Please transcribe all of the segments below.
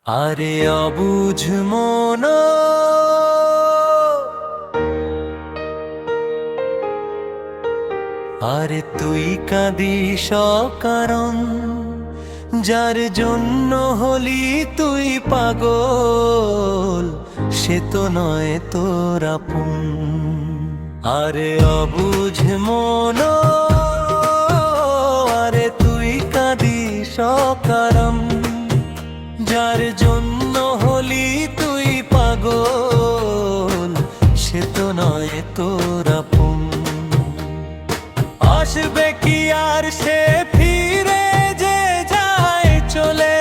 আরে অবুঝ মন, আরে তুই কাঁদিস অকারণ, যার জন্য হলি তুই পাগল, সে তো নয় তোর আপন। আরে অবুঝ মন, আরে তুই কাঁদিস অকারণ, যার জন্য হলি তুই পাগল, সে তো নয় তোর আপন। আসবে কি আর সে ফিরে যে যায় চলে,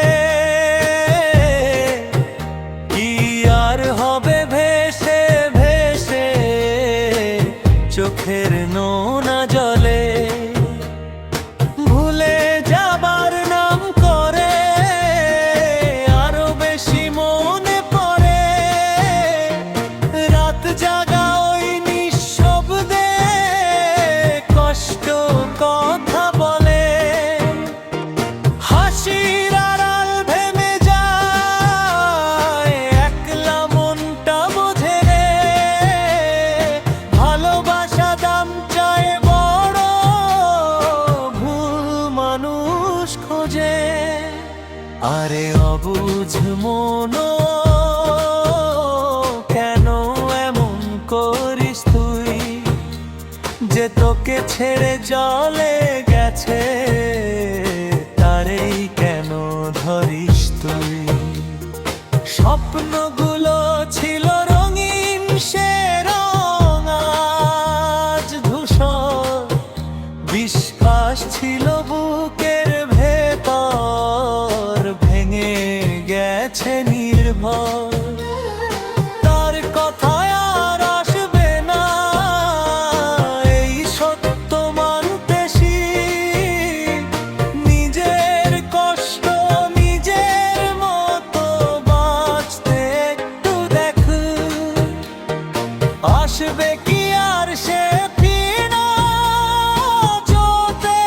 কি আর হবে ভেসে ভেসে চোখের নোনা জলে। ভুলে যাবার নাম করে আরো বেশি মনে পড়ে, রাত জাগা ওই নিঃশব্দে কষ্ট কথা বলে। হাসির আড়াল ভেঙে যায় একলা মনটা বোঝে রে, ভালোবাসা দাম চায় বড়, ভুল মানুষ খোঁজে। আরে অবুঝ মন, কেন এমন করিস তুই, যে তোকে ছেড়ে জলে গেছে তারেই কেন ধরিস তুই। স্বপ্নগুলো ছিল রঙিন, সে রঙ আজ ধূসর। বিশ্বাস ছিল বুকের ভেতর, ভেঙে গেছে নির্ভর। তার কথায় আর আসবে না এই সত্য মানতে শিখ, নিজের কষ্ট নিজের মতো বাঁচতে একটু দেখ। আসবে কি আর সে ফিরে চলতে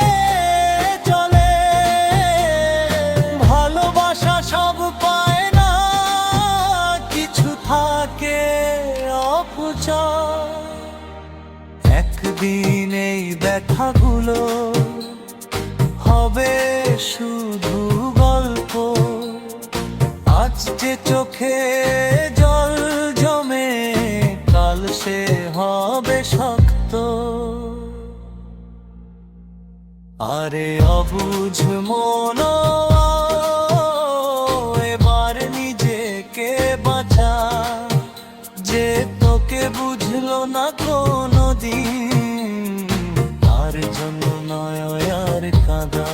চলে, ভালোবাসা সব পায় না, কিছু থাকে অপচয়। একদিন এই দেখাগুলো হবে শুধু গল্প, আজ যে চোখে জল জমে কাল সে হবে শক্ত। আরে অবুঝ মন, এবার নিজেকে বাঁচা, যে তোকে বুঝলো না কোনোদিন, তার জন্য নয় আর কাঁদা।